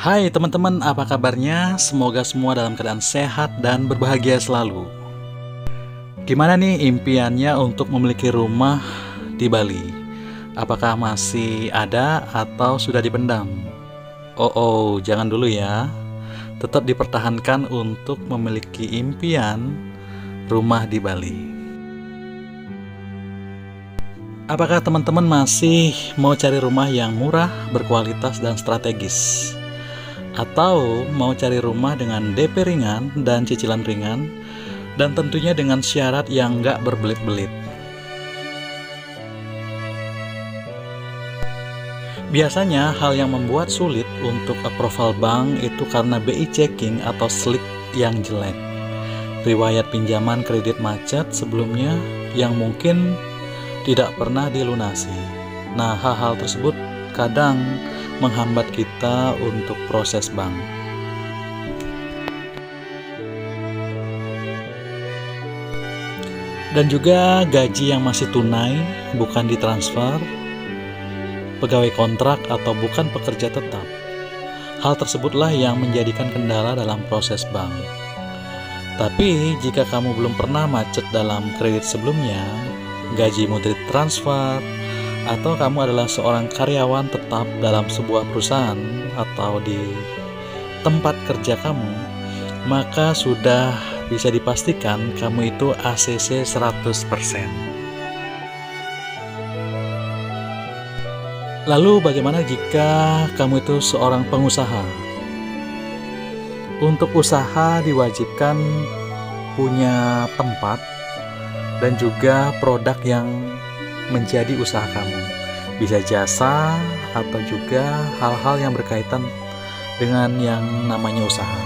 Hai teman-teman, apa kabarnya? Semoga semua dalam keadaan sehat dan berbahagia selalu. Gimana nih impiannya untuk memiliki rumah di Bali? Apakah masih ada atau sudah dipendam? Oh, jangan dulu ya. Tetap dipertahankan untuk memiliki impian rumah di Bali. Apakah teman-teman masih mau cari rumah yang murah, berkualitas, dan strategis? Atau mau cari rumah dengan DP ringan dan cicilan ringan, dan tentunya dengan syarat yang nggak berbelit-belit? Biasanya hal yang membuat sulit untuk approval bank itu karena BI checking atau slip yang jelek, riwayat pinjaman kredit macet sebelumnya yang mungkin tidak pernah dilunasi. Nah, hal-hal tersebut kadang menghambat kita untuk proses bank. Dan juga gaji yang masih tunai, bukan ditransfer, pegawai kontrak atau bukan pekerja tetap. Hal tersebutlah yang menjadikan kendala dalam proses bank. Tapi jika kamu belum pernah macet dalam kredit sebelumnya, gajimu ditransfer, atau kamu adalah seorang karyawan tetap dalam sebuah perusahaan atau di tempat kerja kamu, maka sudah bisa dipastikan kamu itu ACC 100%. Lalu bagaimana jika kamu itu seorang pengusaha? Untuk usaha diwajibkan punya tempat dan juga produk yang menjadi usaha kamu. Bisa jasa atau juga hal-hal yang berkaitan dengan yang namanya usaha.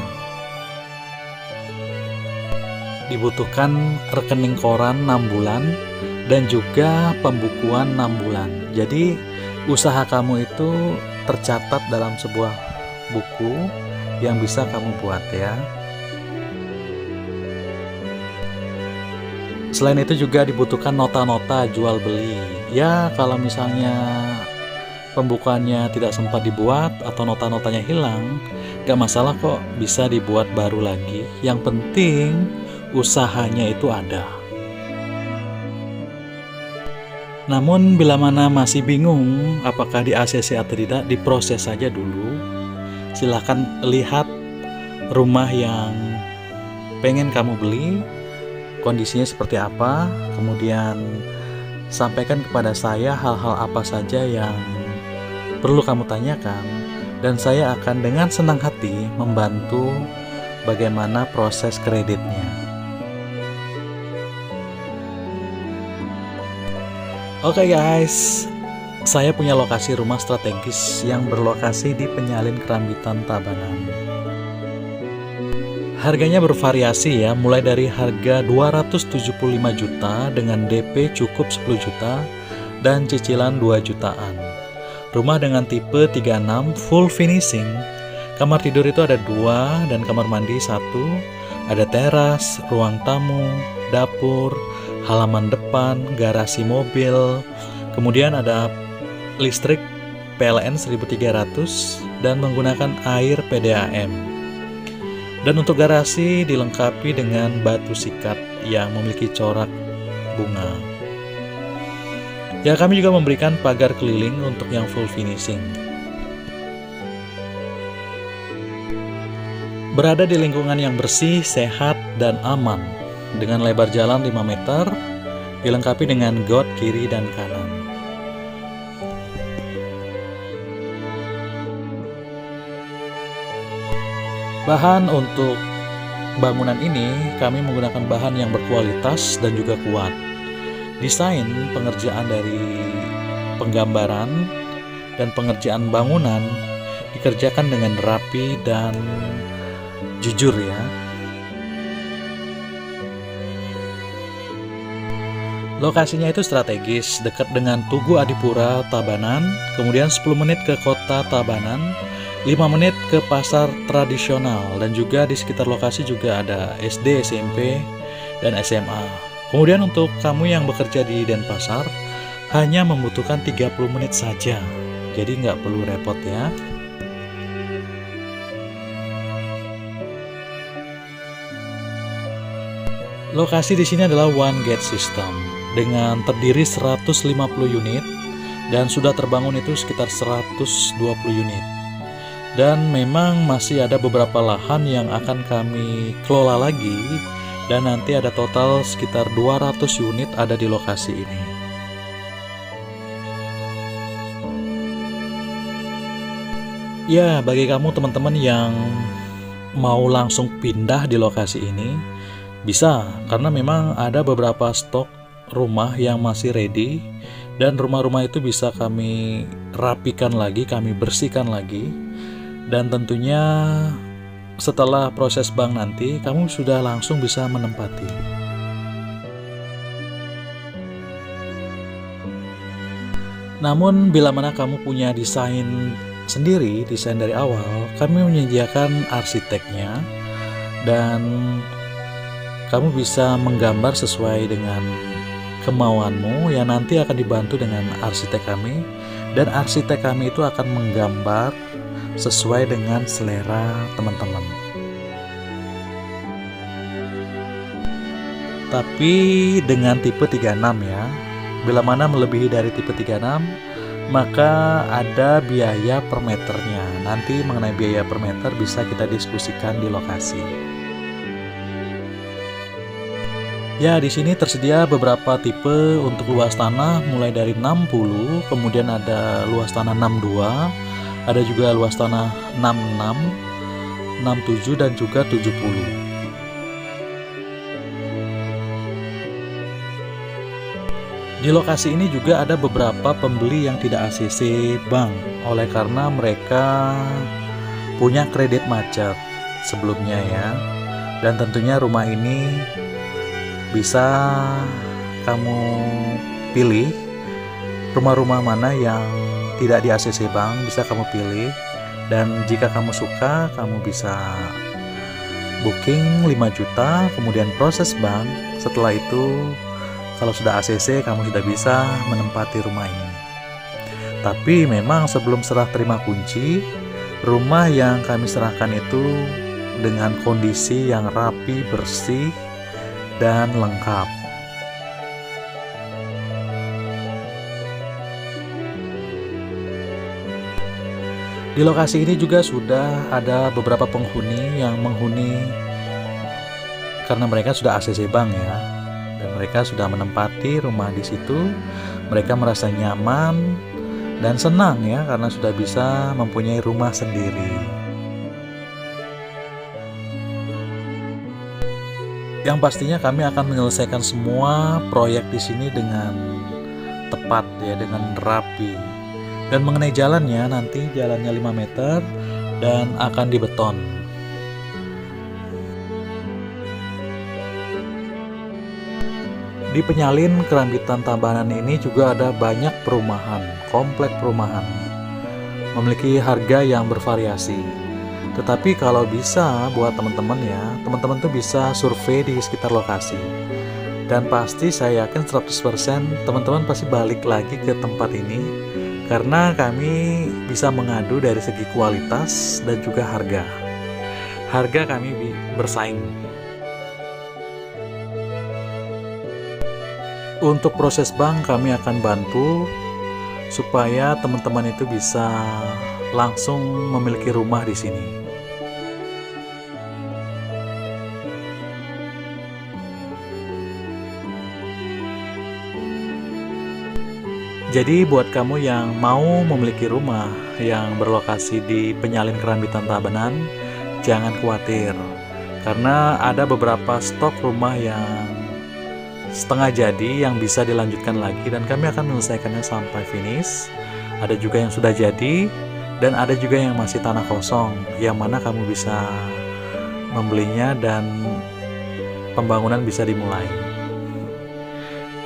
Dibutuhkan rekening koran 6 bulan dan juga pembukuan 6 bulan. Jadi usaha kamu itu tercatat dalam sebuah buku yang bisa kamu buat ya. Selain itu juga dibutuhkan nota-nota jual beli. Ya, kalau misalnya pembukuannya tidak sempat dibuat atau nota-notanya hilang, gak masalah kok, bisa dibuat baru lagi. Yang penting usahanya itu ada. Namun bila mana masih bingung apakah di ACC atau tidak, diproses saja dulu. Silahkan lihat rumah yang pengen kamu beli, kondisinya seperti apa, kemudian sampaikan kepada saya hal-hal apa saja yang perlu kamu tanyakan, dan saya akan dengan senang hati membantu bagaimana proses kreditnya. Oke guys, saya punya lokasi rumah strategis yang berlokasi di Penyalin Kerambitan, Tabanan. Harganya bervariasi ya, mulai dari harga 275 juta dengan DP cukup 10 juta dan cicilan 2 jutaan. Rumah dengan tipe 36 full finishing. Kamar tidur itu ada 2 dan kamar mandi 1. Ada teras, ruang tamu, dapur, halaman depan, garasi mobil. Kemudian ada listrik PLN 1300 dan menggunakan air PDAM. Dan untuk garasi dilengkapi dengan batu sikat yang memiliki corak bunga. Ya, kami juga memberikan pagar keliling untuk yang full finishing. Berada di lingkungan yang bersih, sehat, dan aman. Dengan lebar jalan 5 meter, dilengkapi dengan got kiri dan kanan. Bahan untuk bangunan ini kami menggunakan bahan yang berkualitas dan juga kuat. Desain pengerjaan dari penggambaran dan pengerjaan bangunan dikerjakan dengan rapi dan jujur ya. Lokasinya itu strategis, dekat dengan Tugu Adipura, Tabanan, kemudian 10 menit ke kota Tabanan, 5 menit ke pasar tradisional, dan juga di sekitar lokasi juga ada SD, SMP, dan SMA. Kemudian untuk kamu yang bekerja di Denpasar, hanya membutuhkan 30 menit saja, jadi nggak perlu repot ya. Lokasi di sini adalah one gate system dengan terdiri 150 unit dan sudah terbangun itu sekitar 120 unit. Dan memang masih ada beberapa lahan yang akan kami kelola lagi dan nanti ada total sekitar 200 unit ada di lokasi ini. Ya, bagi kamu teman-teman yang mau langsung pindah di lokasi ini, bisa, karena memang ada beberapa stok rumah yang masih ready dan rumah-rumah itu bisa kami rapikan lagi, kami bersihkan lagi. Dan tentunya setelah proses bank nanti, kamu sudah langsung bisa menempati. Namun bila mana kamu punya desain sendiri, desain dari awal, kami menyediakan arsiteknya dan kamu bisa menggambar sesuai dengan kemauanmu yang nanti akan dibantu dengan arsitek kami, dan arsitek kami itu akan menggambar sesuai dengan selera teman-teman. Tapi dengan tipe 36 ya. Bila mana melebihi dari tipe 36, maka ada biaya per meternya. Nanti mengenai biaya per meter bisa kita diskusikan di lokasi. Ya, di sini tersedia beberapa tipe untuk luas tanah mulai dari 60, kemudian ada luas tanah 62, ada juga luas tanah 66, 67 dan juga 70. Di lokasi ini juga ada beberapa pembeli yang tidak ACC bank, oleh karena mereka punya kredit macet sebelumnya ya. Dan tentunya rumah ini bisa kamu pilih rumah-rumah mana yang tidak di ACC bank, bisa kamu pilih. Dan jika kamu suka, kamu bisa booking 5 juta, kemudian proses bank. Setelah itu kalau sudah ACC, kamu sudah bisa menempati rumah ini. Tapi memang sebelum serah terima kunci, rumah yang kami serahkan itu dengan kondisi yang rapi, bersih, dan lengkap. Di lokasi ini juga sudah ada beberapa penghuni yang menghuni karena mereka sudah ACC bank ya. Dan mereka sudah menempati rumah di situ. Mereka merasa nyaman dan senang ya karena sudah bisa mempunyai rumah sendiri. Yang pastinya kami akan menyelesaikan semua proyek di sini dengan tepat ya, dengan rapi. Dan mengenai jalannya, nanti jalannya 5 meter dan akan dibeton. Di Penyalin Kerambitan Tabanan ini juga ada banyak perumahan, komplek perumahan, memiliki harga yang bervariasi. Tetapi kalau bisa buat teman-teman ya, teman-teman tuh bisa survei di sekitar lokasi. Dan pasti saya yakin 100% teman-teman pasti balik lagi ke tempat ini, karena kami bisa mengadu dari segi kualitas dan juga harga. Harga kami bersaing. Untuk proses bank kami akan bantu supaya teman-teman itu bisa langsung memiliki rumah di sini. Jadi buat kamu yang mau memiliki rumah yang berlokasi di Penyalin Kerambitan Tabanan, jangan khawatir, karena ada beberapa stok rumah yang setengah jadi yang bisa dilanjutkan lagi, dan kami akan menyelesaikannya sampai finish. Ada juga yang sudah jadi, dan ada juga yang masih tanah kosong, yang mana kamu bisa membelinya dan pembangunan bisa dimulai.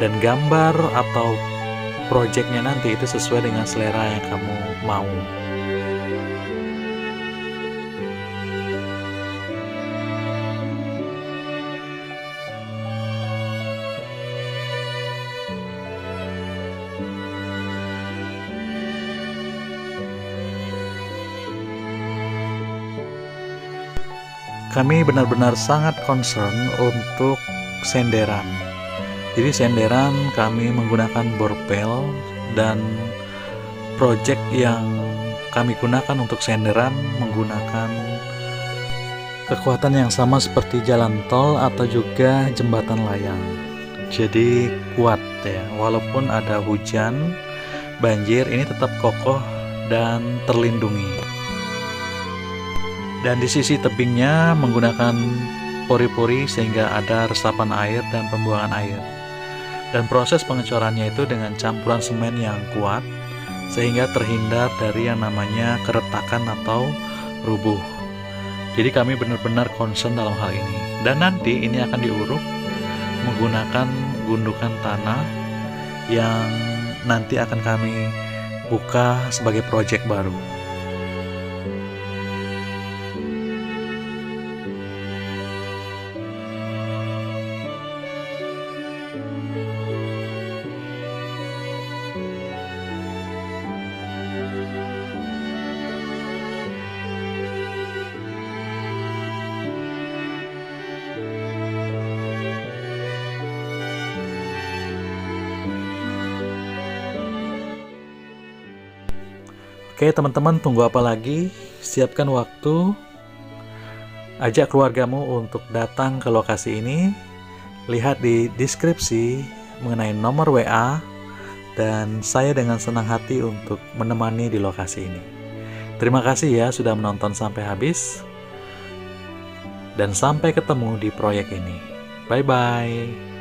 Dan gambar atau projectnya nanti itu sesuai dengan selera yang kamu mau. Kami benar-benar sangat concern untuk senderan. Jadi senderan kami menggunakan borpel, dan project yang kami gunakan untuk senderan menggunakan kekuatan yang sama seperti jalan tol atau juga jembatan layang. Jadi kuat ya, walaupun ada hujan, banjir, ini tetap kokoh dan terlindungi. Dan di sisi tebingnya menggunakan pori-pori sehingga ada resapan air dan pembuangan air. Dan proses pengecorannya itu dengan campuran semen yang kuat sehingga terhindar dari yang namanya keretakan atau rubuh. Jadi kami benar-benar concern dalam hal ini. Dan nanti ini akan diuruk menggunakan gundukan tanah yang nanti akan kami buka sebagai proyek baru. Oke teman-teman, tunggu apa lagi? Siapkan waktu, ajak keluargamu untuk datang ke lokasi ini. Lihat di deskripsi mengenai nomor WA, dan saya dengan senang hati untuk menemani di lokasi ini. Terima kasih ya sudah menonton sampai habis, dan sampai ketemu di proyek ini. Bye-bye.